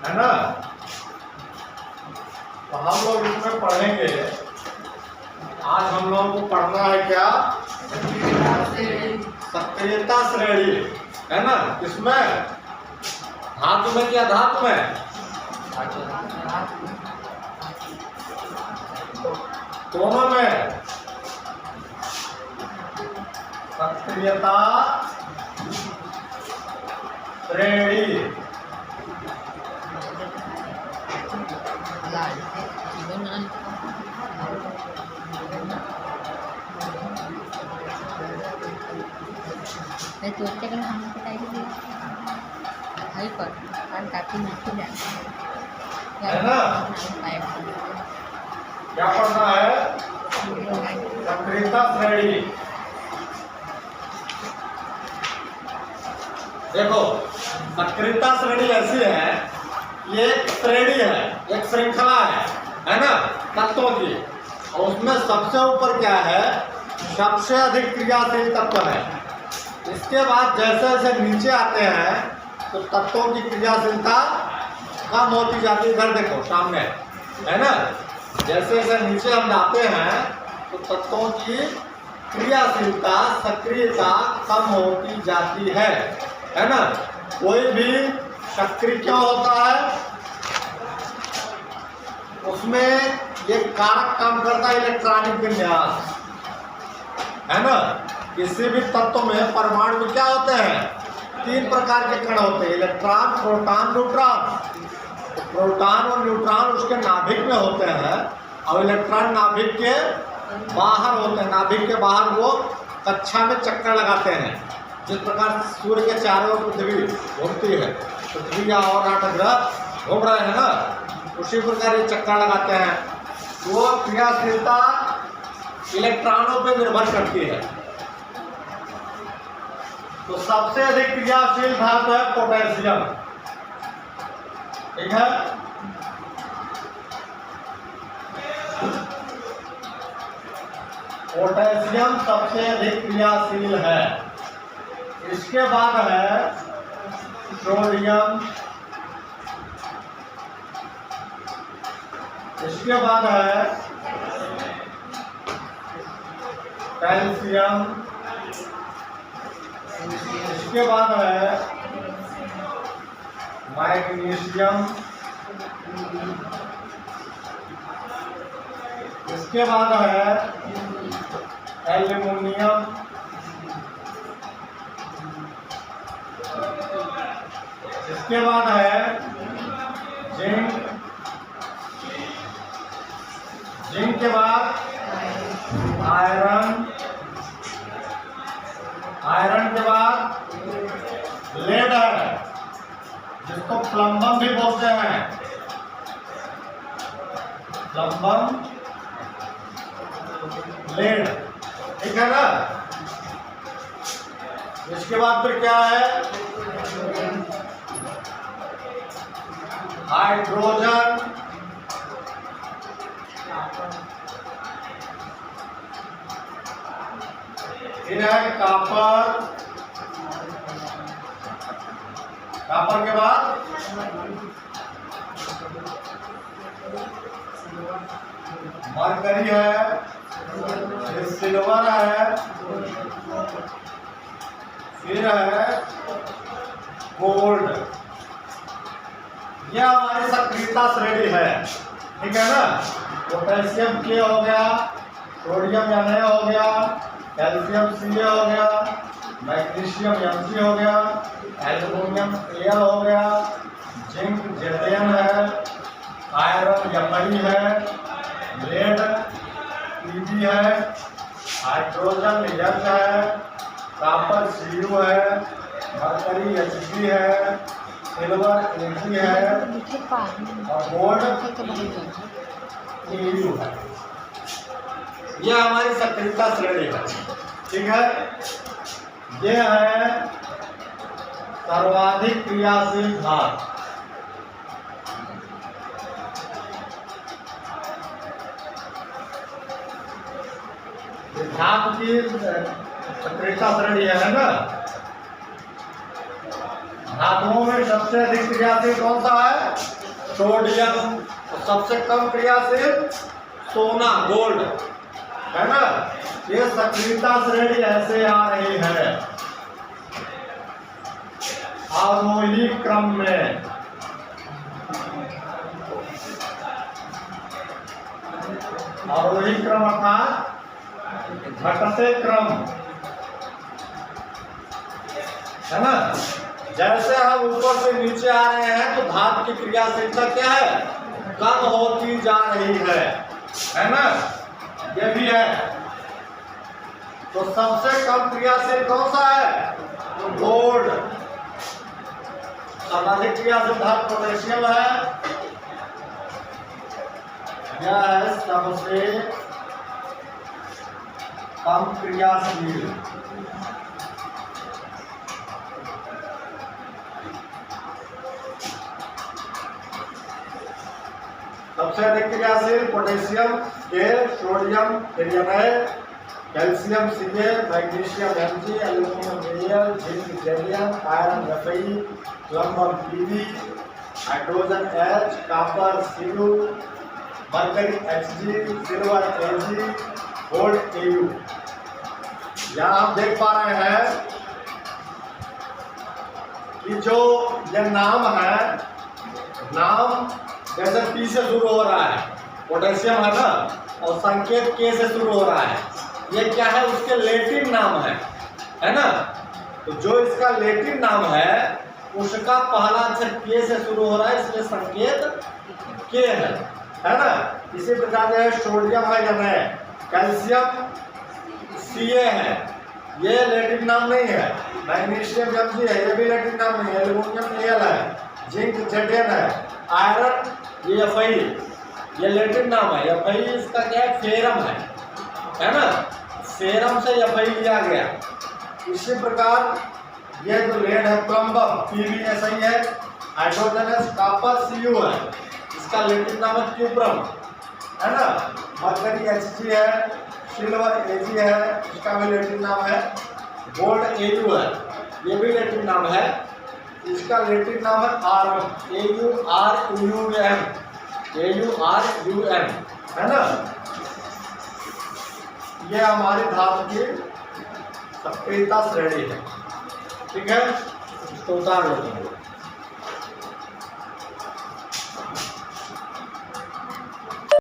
है ना। तो हम लोग इसमें पढ़ेंगे। आज हम लोगों को पढ़ना है क्या? सक्रियता श्रेणी, है ना। किसमें? धातु में क्या धातु में? दोनों में सक्रियता श्रेणी। मैं तोड़ते कर हम बताई दिया भाई पर और काफी नीचे जा है ना। क्या पढ़ना है? सक्रियता श्रेणी। देखो, सक्रियता श्रेणी ऐसी है, ये एक श्रेणी है, एक श्रृंखला है ना, तत्वों की। और उसमें सबसे ऊपर क्या है? सबसे अधिक क्रियाशील तत्व है। इसके बाद जैसे जैसे नीचे आते हैं तो तत्वों की क्रियाशीलता कम होती जाती है। इधर देखो सामने, है ना। जैसे जैसे नीचे हम जाते हैं तो तत्वों की क्रियाशीलता, सक्रियता कम होती जाती है ना। कोई भी सक्रिय क्यों होता है? उसमें ये कारक काम करता है, इलेक्ट्रॉनिक विन्यास, है ना। किसी भी तत्व में परमाणु में क्या होते हैं? 3 प्रकार के कण होते हैं, इलेक्ट्रॉन, प्रोटॉन, न्यूट्रॉन। तो प्रोटॉन और न्यूट्रॉन उसके नाभिक में होते हैं और इलेक्ट्रॉन नाभिक के बाहर होते हैं। नाभिक के बाहर वो कक्षा में चक्कर लगाते हैं। जिस प्रकार सूर्य के चारों ओर पृथ्वी घूमती है, पृथ्वी या और 8 ग्रह घूम रहे हैं ना, उसी प्रकार ये चक्कर लगाते हैं। वो क्रियाशीलता इलेक्ट्रॉनों पर निर्भर करती है। तो सबसे अधिक क्रियाशील धातु है पोटेशियम, ठीक है। पोटेशियम सबसे अधिक क्रियाशील है। इसके बाद है सोडियम, इसके बाद है कैल्शियम, इसके बाद है मैग्नीशियम, इसके बाद है एल्युमिनियम, इसके बाद है जिंक, जिंक के बाद आयरन, आयरन के बाद लेड है, जिसको प्लम्बम भी बोलते हैं। प्लम्बम, लेड, ठीक है ना। इसके बाद फिर क्या है? हाइड्रोजन, फिर है कॉपर, कॉपर के बाद मरकरी है, फिर सिल्वर है, फिर है गोल्ड। यह हमारी सक्रियता श्रेणी है, ठीक है ना। पोटेशियम के हो गया, सोडियम Na हो गया, कैल्शियम Ca हो गया, मैग्नीशियम Mg हो गया, एल्युमिनियम Al हो गया, जिंक Zn है, आयरन Mg है, लेड Pb है, हाइड्रोजन H है, कॉपर Cu है, मरकरी Hg है, सिल्वर Ag है और गोल्ड Au है। यह हमारी सक्रियता श्रेणी है, ठीक है। यह है सर्वाधिक क्रियाशील धातु। धातु की सक्रियता श्रेणी है ना। धातुओं में सबसे अधिक क्रियाशील कौन सा है? सोडियम। और सबसे कम क्रियाशील सोना, गोल्ड, है ना। ये सक्रियता श्रेणी ऐसे आ रही है आरोही क्रम में। आरोही क्रम अर्थात घटते क्रम, है ना। जैसे हम ऊपर से नीचे आ रहे हैं तो धातु की क्रियाशीलता क्या है? कम होती जा रही है ना। ये भी है। तो सबसे कम क्रियाशील कौन सा है? गोल्ड। सर्वाधिक क्रियाशील धातु पोटेशियम है। यह है सबसे कम क्रियाशील। सबसे अधिक क्रियाशील पोटेशियम के, sodium Na, calcium Ca, magnesium Mg, aluminium Al, zinc gallium, iron Fe, plumber Pb, hydrogen H, copper Cu, mercury Hg, silver Ag, gold Au। यहाँ आप देख पा रहे हैं कि जो ये नाम है, नाम जैसे P से शुरू हो रहा है, पोटेशियम है ना, और संकेत K से शुरू हो रहा है। ये क्या है? उसके लैटिन नाम है ना। तो जो इसका लैटिन नाम है उसका पहला अक्षर K से शुरू हो रहा है, इसलिए संकेत K है ना। इसी प्रकार जो है सोडियम है या नहीं, कैल्शियम Ca है, ये लैटिन नाम नहीं है। मैग्नीशियम Mg है, ये भी लैटिन नाम नहीं है। एल्यूमिनियम Al है, जिंक Zn है, आयरन ये Fe, ये लैटिन नाम है। Fe इसका क्या है? फेरम है ना। फेरम से Fe लिया गया। इसी प्रकार ये जो लेड है प्लम्बर Pb ऐसा ही है। हाइड्रोजन है, कॉपर Cu है, इसका लैटिन नाम है क्यूप्रम, है ना। मरकरी Hg है, सिल्वर Ag है, इसका भी लैटिन नाम है। गोल्ड Au है, ये भी लैटिन नाम है, इसका लैटिन नाम है आरम, AuRum, है ना। ये हमारी धातु की सक्रियता श्रेणी है। ठीक है, इसको उतार लो।